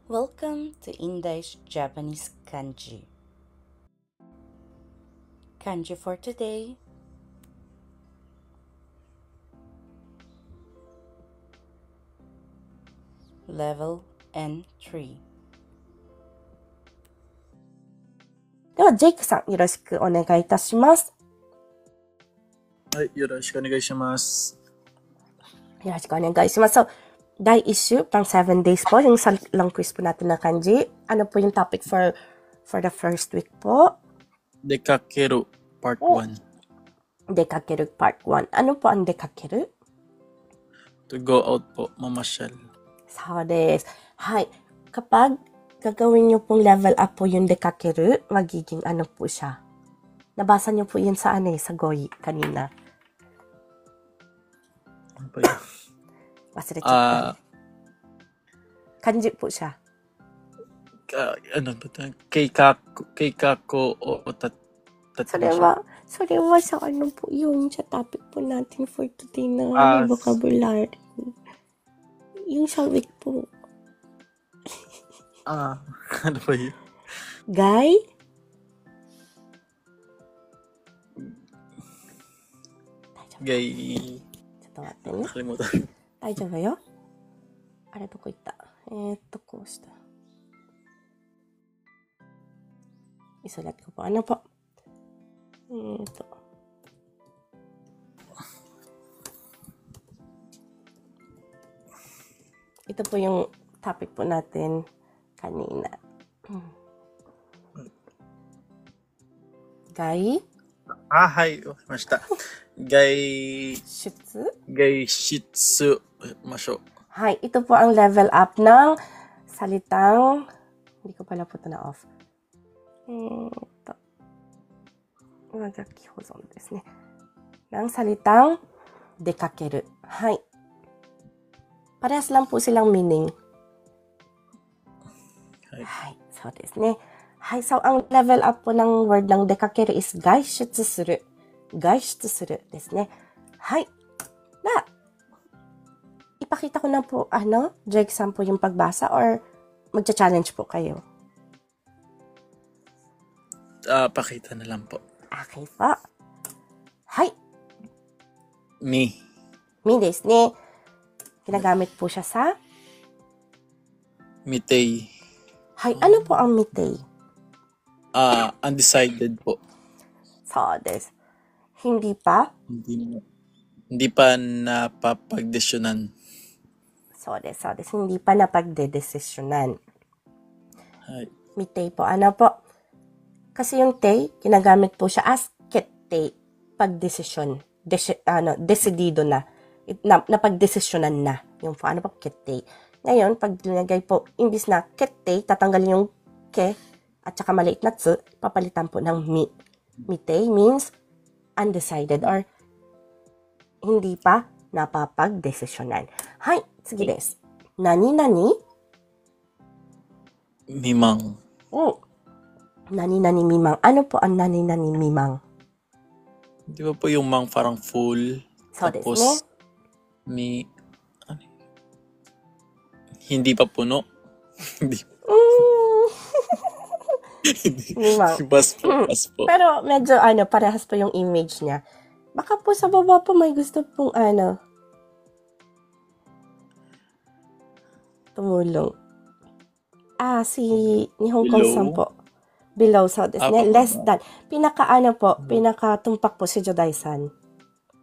Welcome to Indai's Japanese Kanji. Kanji for today. Level N3. では、ジェイクさん、よろしくお願いいたします。はい、よろしくお願いします。よろしくお願いします。So,第1週, pang 7 days po, yung long quiz po natin na kanji. Ano po yung topic for the first week po? Dekakeru, part 1. Dekakeru, part 1. Ano po ang dekakeru? To go out po, mamasyal. So, des. Hi. Kapag gagawin nyo pong level up po yung dekakeru, magiging ano po siya? Nabasa nyo po yun sa sa Goyi kanina. Ano pa yun? Wasirechita. Kanji po siya. Ano ba ito? Keikako o tatsumasha. Sorry, sa ano po yun, sa topic po natin for today na vocabulary. Yung sa week po. Ano ba yun? Guy? Gay. ちょっと待ってね。Nakalimutan. 大丈夫よ。あれどこ行った？こうした。isulat ko po. Ano po? Ito po yung topic po natin kanina. Gai? Hai, mashita. Gai shitsu masho. Hi, ito po ang level up ng salitang, hindi ko pala po ito na off. Nagakihozon desu ne. Ng salitang dekakeru. Hi. Parehas lang po silang meaning. Hi. So desu ne. Hi, so ang level up po ng word ng dekakeru is gaishutsu suru. Gaishutsu suru desu ne. Hi. Na. Ipakita ko na po, Jake-san po yung pagbasa or magcha-challenge po kayo? Pakita na lang po. Okay po. Hi. Mi desu ne. Ginagamit po siya sa? Mitei. Hi, ano po ang mitei? Undecided po. So desu. Hindi pa? Hindi pa napapagdesyonan. So desu. Hindi pa napagdedesisyonan. Hi. Mitei po. Ano po? Kasi yung tei, ginagamit po siya as kettei. Pagdesisyon. Desidido na. Napagdesisyonan na. Yung po, ano po? Kettei. Ngayon, pag linagay po, imbis na kettei, tatanggalin yung ke, at saka maliit na tsu, papalitan po ng mi. Mitei means undecided or hindi pa napapagdesisyonan. Hi, sige desu. Nani-nani? Mimang. Nani-nani mimang. Ano po ang nani-nani mimang? Di ba po yung mang parang full? So tapos, hindi pa puno? Hindi. Mimang. Bas po. Pero medyo parehas po yung image niya. Baka po sa baba po may gusto pong tumulong. Si Nihon-kun-san po. Below. So, less than. Pinaka-tumpak po si Jodai-san.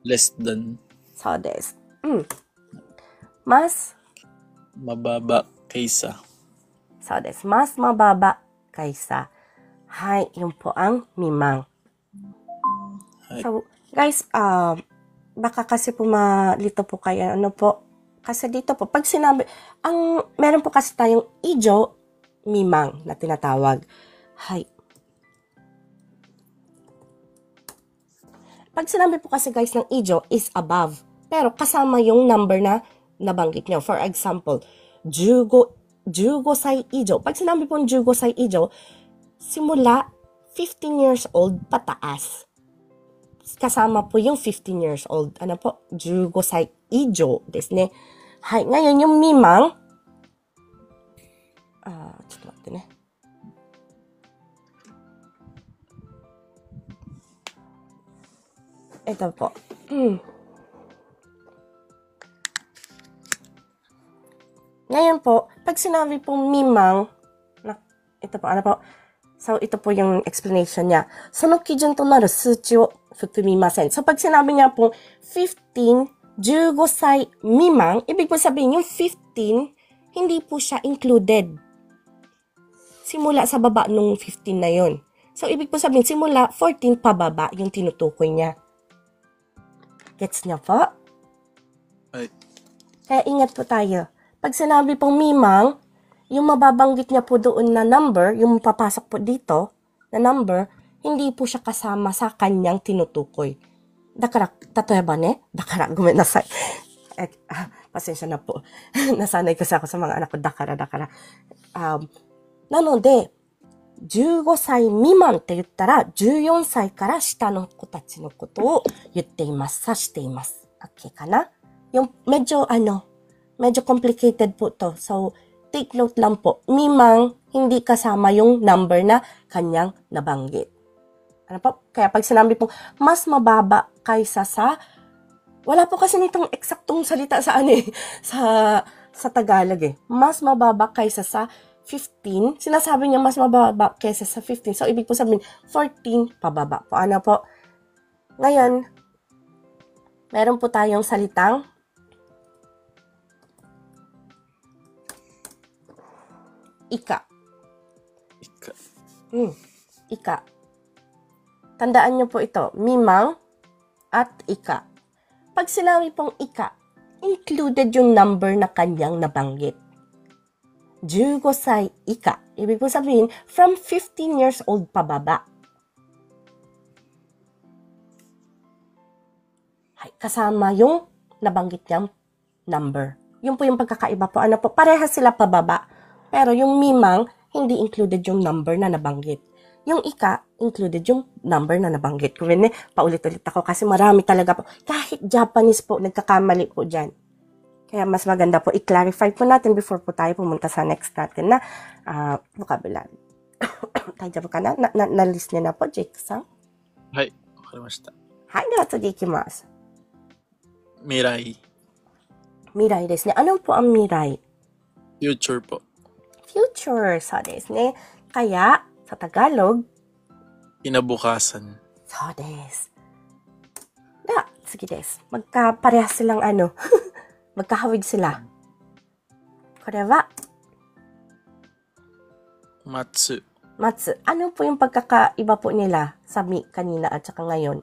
Less than. So, desu. Mas Mababa kaysa. So, desu. Mas mababa kaysa. Hi, yun po ang mimang. Hi. So, guys, baka kasi po malito po kayo. Ano po? Kasi dito po, pag sinabi, meron po kasi tayong ijo, mimang na tinatawag. Hi. Pag sinabi po kasi guys ng ijo is above. Pero kasama yung number na nabanggit nyo. For example, 15 歳以上. Pag sinabi po 15 歳以上, simula 15 years old pataas. Kasama po yung 15 years old. Ano po? 15 歳以上ですね。はい。ngayon yung mimang, ちょっと待ってね。Ito po. Ngayon po, pag sinabi pong mimang, ito po, ano po? So, ito po yung explanation niya. その基準となる数値を含みません. So, pag sinabi niya pong 15, 15 歳 mimang, ibig po sabihin yung 15, hindi po siya included. Simula sa baba nung 15 na yun. So, ibig po sabihin, simula 14 pababa yung tinutukoy niya. Gets niya po? Ay. Kaya ingat po tayo. Pag sinabi pong mimang, yung mababanggit niya po doon na number, yung papasok po dito na number, hindi po siya kasama sa kanyang tinutukoy. Dakara, tatoeba ne? Dakara, gumenasay. Pasensya na po. Nasanay kasi ako sa mga anak ko, dakara. なので、15歳未満って言ったら、14歳から下の子たちのことを言っています。指しています。Okay かな? Yung medyo complicated po to. So, take note lang po. Mimang, hindi kasama yung number na kanyang nabanggit. Ano po? Kaya pag sinabi pong mas mababa kaysa sa, wala po kasi nitong eksaktong salita sa sa Tagalog eh. Mas mababa kaysa sa 15, sinasabi niya mas mababa kaysa sa 15. So, ibig po sabihin, 14 pababa po. Ano po? Ngayon, meron po tayong salitang ika. Ika. Tandaan niyo po ito, mimang at ika. Pag sinabi pong ika, included yung number na kanyang nabanggit. 15 歳以下. Ibig po sabihin, from 15 years old pababa. Kasama yung nabanggit niyang number. Yun po yung pagkakaiba po. Ano po? Parehas sila pababa. Pero yung mimang, hindi included yung number na nabanggit. Yung ika, included yung number na nabanggit. Kung paulit-ulit ako kasi marami talaga po. Kahit Japanese po, nagkakamali po dyan. Kaya mas maganda po i-clarify po natin before po tayo pumunta sa next natin na vocabulary. Tayo po ka na? Na-list niya na po, Jake-san? Hai, wakarimashita. Hai, de wa tsugi ikimasu. Mirai. Mirai desu ne. Ano po ang mirai? Future po. Future. So desu ne. Kaya, sa Tagalog, Kinabukasan. So desu. Da, tsugi desu. Magkaparehas silang magkahawig sila. Kore wa Matsu. Matsu. Ano po yung pagkakaiba po nila sa kanina at saka ngayon?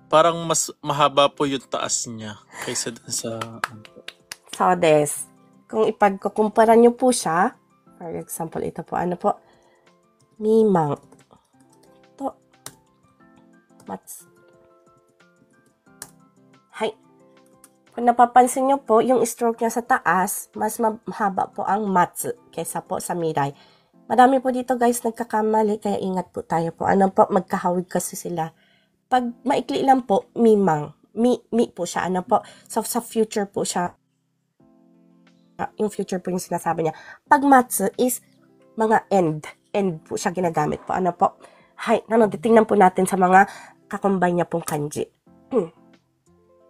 Parang mas mahaba po yung taas niya kaysa dun sa... So des. Kung ipagkukumpara nyo po siya, for example, ito po, ano po? Mimang. To. Matsu. Hai. Kung napapansin nyo po, yung stroke niya sa taas, mas mahaba po ang matsu kaysa po sa mirai. Marami po dito guys nagkakamali, kaya ingat po tayo po. Ano po, magkahawig kasi sila. Pag maikli lang po, mimang. Mi po siya. Ano po, so sa future po siya. Yung future po yung sinasabi niya. Pag matsu is mga end. End po siya ginagamit po. Ano po, hay, tingnan po natin sa mga kakombine niya pong kanji.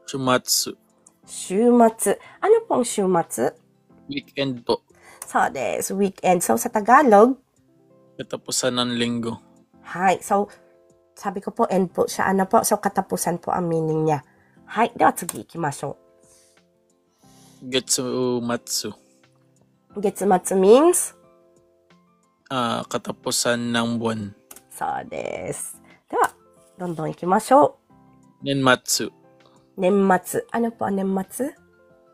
Shumatsu. Shumatsu. Ano pong shumatsu? Weekend po. So, des, weekend. So, sa Tagalog, Katapusan ng linggo. hay. So, sabi ko po, end po siya. Ano po? So, katapusan po ang meaning niya. Hay. Dewa, tsugi ikimashou. Getsumatsu. Getsumatsu means? Katapusan ng buwan. So, des. Dewa, dondon ikimashou. Nenmatsu. Nenmatsu. Ano po ang nenmatsu?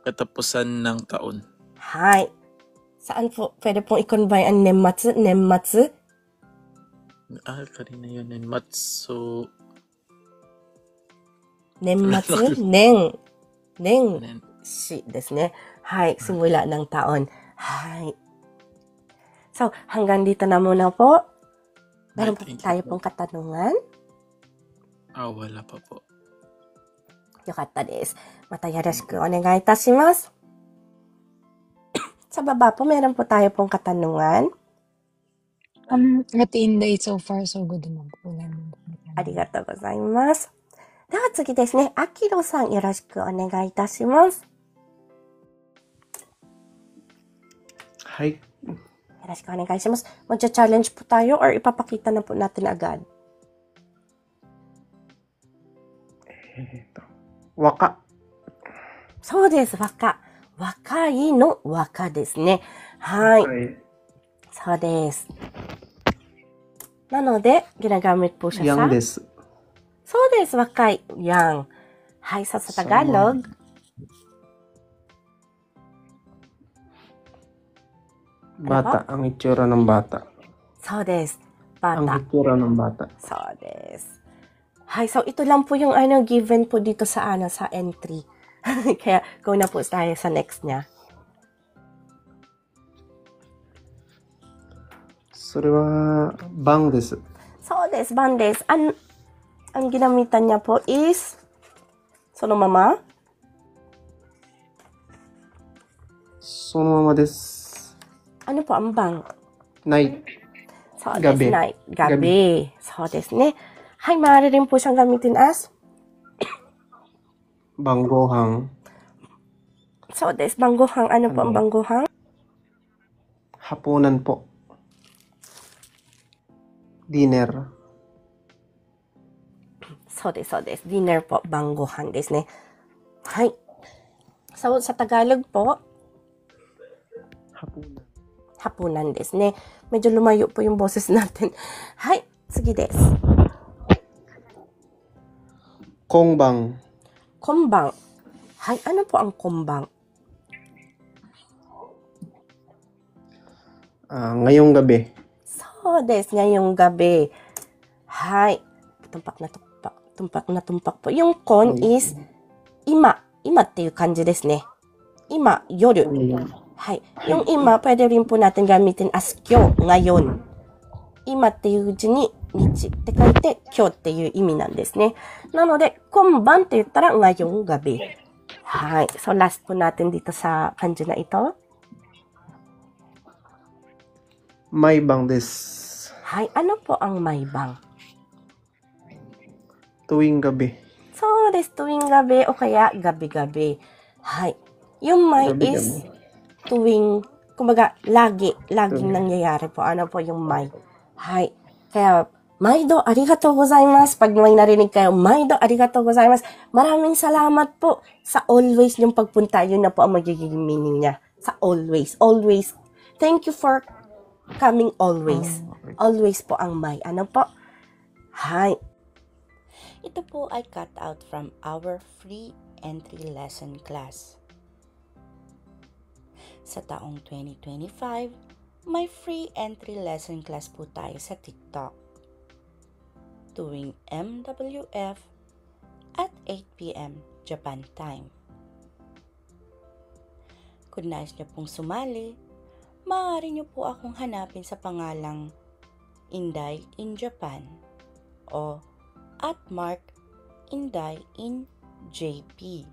Katapusan ng taon. Hay. Saan po pwede pong i-combine ang nenmatsu? Nenmatsu? Kanina yun. Nenmatsu. Nenmatsu? Nen. Shi desu ne. Hay. Simula ng taon. Hay. So, hanggang dito na muna po. Meron po tayo pong katanungan. Wala pa po. よかったです。またよろしくお願いいたします。Sa baba po, meron po tayo pong katanungan. At Inday, so far so good naman po. Wala naman po matanong. ありがとうございます。では次ですね。あきろさんよろしくお願いいたします。はい。よろしくお願いします。Magcha-challenge po tayo or ipapakita na po natin agad? 若。そうです。若。若いの若ですね。はい。はい。そうです。なので、ginagamit po siya sa? Young です。そうです。若い。young. Hay, sa Tagalog. Bata. Ang itsura ng bata. そうです。Ang Bata. itsura ng bata. そうです。Hay, so ito lang po yung given po dito sa sa entry. Kaya go na po tayo sa next niya. それは、番です。そうです。番です。ang ginamitan niya po is そのままそのままです。 ano po ang bang? Night. そうです。Gabi. Night. Gabi. そうですね。はい、maaari rin po siyang gamitin as? Banggohang. そうです。Banggohang. Ano po ang banggohang? Hapunan po. Dinner. そうです、そうです。Dinner po, banggohan ですね。はい。So, sa Tagalog po, Hapunan. hapunan ですね。Medyo lumayo po yung boses natin. はい、次です。Kongbang. Kombang. Hay, ano po ang kombang? Ngayong gabi. So, des, ngayong gabi. Hay. Tumpak na tumpak. Tumpak na tumpak po. Yung kon is, ima. Ima っていう感じですね。今、夜。はい。yung ima, pwede rin po natin gamitin as kyo, ngayon. Ima っていう字に日って書いて、今日っていう意味なんですね。なので、今晩って言ったらngayong gabi. はい。So, last po natin dito sa kanji na ito. Maybang des. はい。ano po ang maybang? Tuwing gabi. そうです。tuwing gabi o kaya gabi-gabi. はい。yung may Gabi-gabi. is tuwing, kumbaga, laging nangyayari po. Ano po yung may? はい。kaya, Maido, arigatou gozaimasu. Pag may narinig kayo, Maido, arigatou gozaimasu. Maraming salamat po sa always yung pagpunta. Yun na po ang magiging meaning niya. Sa always. Always. Thank you for coming always. Always po ang may. Ano po? Hi. Ito po ay cut out from our free entry lesson class. Sa taong 2025, may free entry lesson class po tayo sa TikTok. Tuwing MWF at 8 p.m. Japan time. Kung nais niyo pong sumali, maaari niyo po akong hanapin sa pangalang Inday in Japan o at Mark Inday in JP.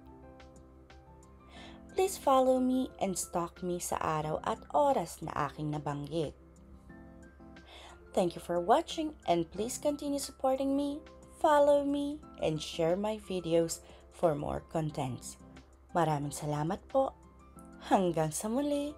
Please follow me and stalk me sa araw at oras na aking nabanggit. Thank you for watching and please continue supporting me, follow me, and share my videos for more contents. Maraming salamat po. Hanggang sa muli.